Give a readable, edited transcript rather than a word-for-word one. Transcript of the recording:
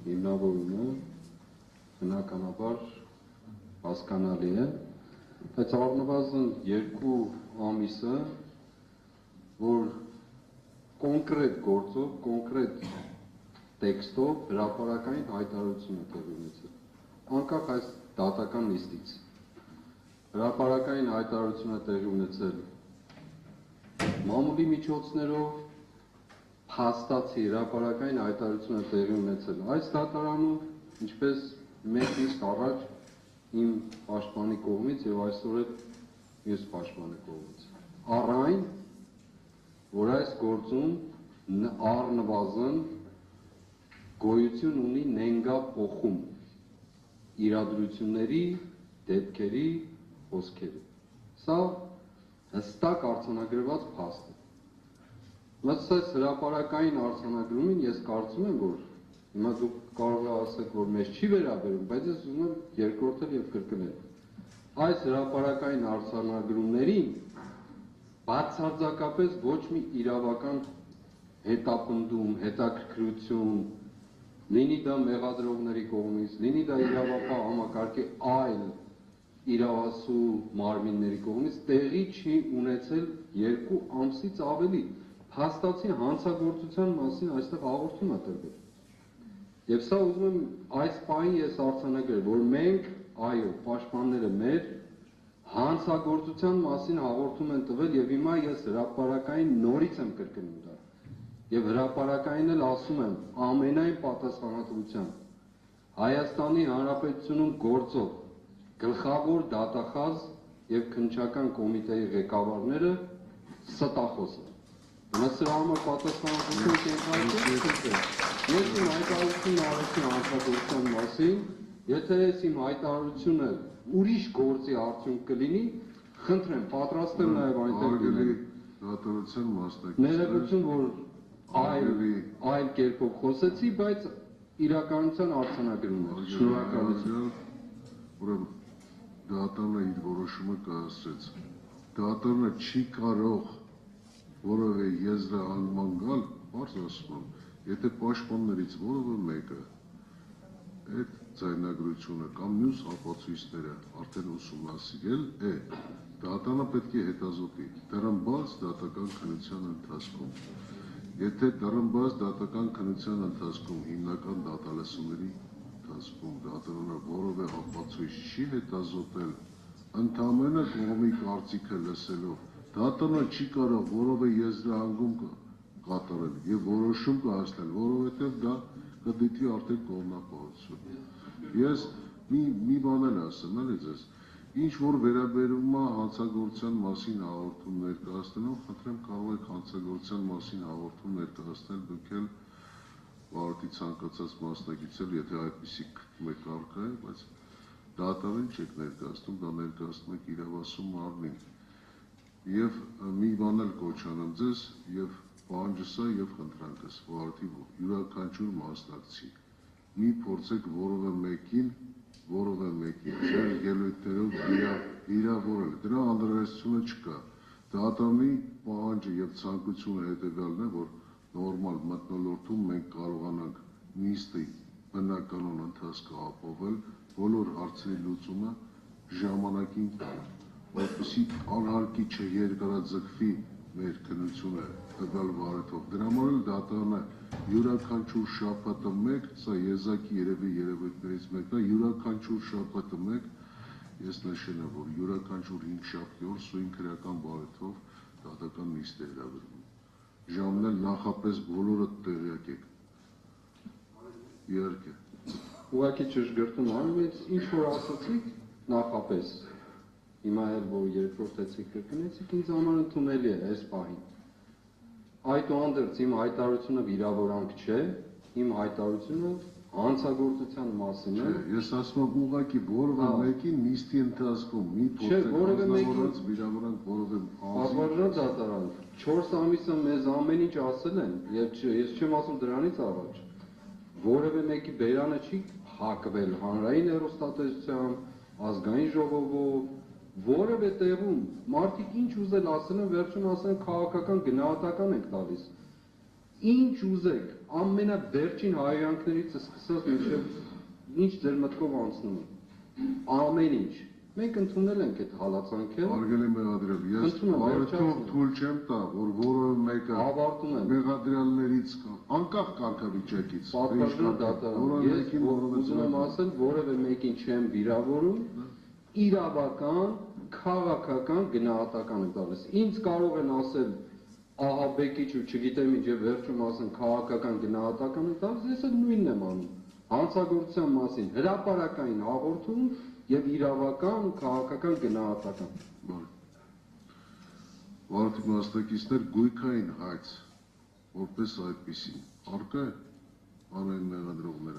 հիմնավորումը բնականաբար հասկանալի է, բայց առնվազն 2 ամիսը, որ կոնկրետ գործով, կոնկրետ տեքստով հրապարակային հայտարարություն է տեղի ունեցել, անկախ այս դատական նիստից։ Հրապարակային հայտարարություն է տեղի ունեցել մամուլի միջոցներով, փաստացի հրապարակային հայտարարություն է տեղի ունեցել այս դատարանում, ինչպես մեկ իսկ առաջ իմ պաշտպանի կողմից եւ այսօր էլ մյուս պաշտպանի կողմից։ Առ այն, որ այս գործում առնվազն գոյություն ունի նենգափոխում իրադրությունների, դեպքերի, խոսքերի։ Սա հստակ արձանագրված փաստ է։ Բայց այս հրապարակային արձանագրումին ես կարծում եմ, որ հիմա դուք կարող եք ասեք, որ մեզ չի վերաբերում, բայց ես ուզում եմ երկրորդել եւ կրկնել։ Այս հրապարակային արձանագրումներին բացարձակապես ոչ մի իրավական հետապնդում, հետաքրքրություն, լինի դա մեղադրողների կողմից, լինի դա իրավապահ համակարգի այլ իրավասու մարմինների կողմից տեղի չի ունեցել 2 ամսից ավելի, փաստացի հանցագործության մասին այստեղ հաղորդում է տրվել։ Եվ սա ուզում եմ այս պահին ես արձանագրել, որ մենք, այո, պաշտպանները մեր հանցագործության մասին հաղորդում են տվել եւ հիմա ես հրապարակային նորից եմ կրկնում դա։ Եվ հրապարակային էլ ասում եմ ամենայն պատասխանատվությամբ Հայաստանի Հանրապետությունում գործող գլխավոր դատախազ եւ քննչական կոմիտեի ղեկավարները ստախոս են։ Սրա համար պատասխանատվություն կենտրոնացել։ Ես իմ հայտարարությունն արեցի հանցագործության մասին, եթե ես իմ հայտարարությունը ուրիշ գործի արդյունք կլինի, խնդրեմ, պատրաստ եմ նաեւ այնտեղ լինել։ Դատորության մասնակից։ Ներողություն, որ այլ կերպով խոսեցի, բայց իրականության արձանագրումն է։ Շնորհակալություն։ Ուրեմն դատարանը իր որոշումը կայացրեց։ Դատարանը չի կարող որևէ եզրահանգման գալ, բարձ ասում եմ, եթե պաշտպաններից որևէ մեկը այդ ձայնագրությունը կամ մյուս ապացույցները արդեն ուսումնասիրել է, դատարանը պետք է հետազոտի դռնբաց դատական քննության ընթացքում։ Եթե դռնբաց դատական քննության ընթացքում հիմնական դատալսումների ընթացքում դատարանը որևէ ապացույց չի հետազոտել, ընդամենը կողմի կարծիքը լսելով, դատարանը չի կարող որևէ եզրահանգում կատարել եւ որոշում կայացնել, որովհետեւ դա կդիտվի արդեն կողմնապահություն։ Ես մի բան էլ ասեմ, էլի ձեզ, ինչ որ վերաբերում է հանցագործության մասին հաղորդում ներկայացնելով, խնդրեմ կարող եք հանցագործության մասին հաղորդում ներկայացնել դուք էլ վարորդի ցանկացած մասնակիցել, եթե այդպիսի գտնում եք առկա է, բայց դատարան չեք ներկայացնում, դա ներկայացնում եք իրավասու մարմին։ Եվ մի բան էլ կոչանեմ ձեզ եւ պահանջս է եւ խնդրանքս վարորդի յուրաքանչյուր մասնակցի։ Մի փորձեք որևէ մեկին ձեր ելույթներով վիրավորել, դրա անհրաժեշտությունը չկա։ Դատարանի պահանջը եւ ցանկությունը հետեւյալն է, որ նորմալ մթնոլորտում մենք կարողանանք նիստի բնականon ընթացքը ապահովել, բոլոր հարցերի լուծումը ժամանակին տալ, որպեսզի անհարկի չերկարաձգվի մեր քննությունը տվյալ վարույթով։ Դրա համար էլ դատարանը յուրաքանչյուր շաբաթը մեկ, սա եզակի երևի երևույթներից մեկն է, յուրաքանչյուր շաբաթը մեկ, ես նշել եմ, որ յուրաքանչյուր 5 շաբթի օր սույն քրեական վարույթով դատական նիստ է հրավիրվում։ Ժամն էլ նախապես բոլորը տեղյակ եք։ Իհարկե։ Ուղղակի ճշգրտում անվեց, ինչ որ ասացիք, նախապես, հիմա էլ որ երկրորդեցիք կրկնեցիք, ինձ համար ընդունելի է այս պահին։ Այդուհանդերձ իմ հայտարարությունը վիրավորանք չէ, իմ հայտարարությունը հանցագործության մասին է։ Ես ասում եմ ուղղակի որևէ մեկին նիստի ընթացքում մի փոքր անձնավորած վիրավորանք որևէ Ապարժան դատարան 4 ամիսը մեզ ամեն ինչ ասել են, եւ ես չեմ ասում դրանից առաջ։ Որևէ մեկի բերանը չի հակվել հանրային հեռուստատեսությամբ, ազգային ժողովով, որևէ տեղում մարդիկ ինչ ուզել ասել են, վերջում ասել են քաղաքական գնահատական ենք տալիս։ ինչ ուզեք, ամենավերջին հայհոյանքներից սկսած մինչև ինչ ձեր մտքով անցնում է, ամեն ինչ։ Մենք ընդունել ենք այդ հալածանքը։ Արգելի մեղադրյալ, ես Ընդունում եմ, բարեթող վերջացնում։ թույլ չեմ տա, որ որևէ մեկը Ավարտում եմ։ մեղադրյալներից անկախ կարգավիճակից Պատվիրժան դատարան։ Ես ուզում եմ ասել, որևէ մեկին չեմ վիրավորում, իրավական, քաղաքական գնահատական եմ տալիս։ Ինձ կարող են ասել ահաբեկիչ ու չգիտեմ ինչ եւ վերջում ասեն քաղաքական գնահատական եմ տալիս, ես էլ նույնն եմ անում։ Հանցագործության մասին հրապարակային հաղորդում եւ իրավական ու քաղաքական գնահատական։ Վարդի մասնակիցներ գույքային հայց որպես այդպեսին արկա է անեն մեղադրողները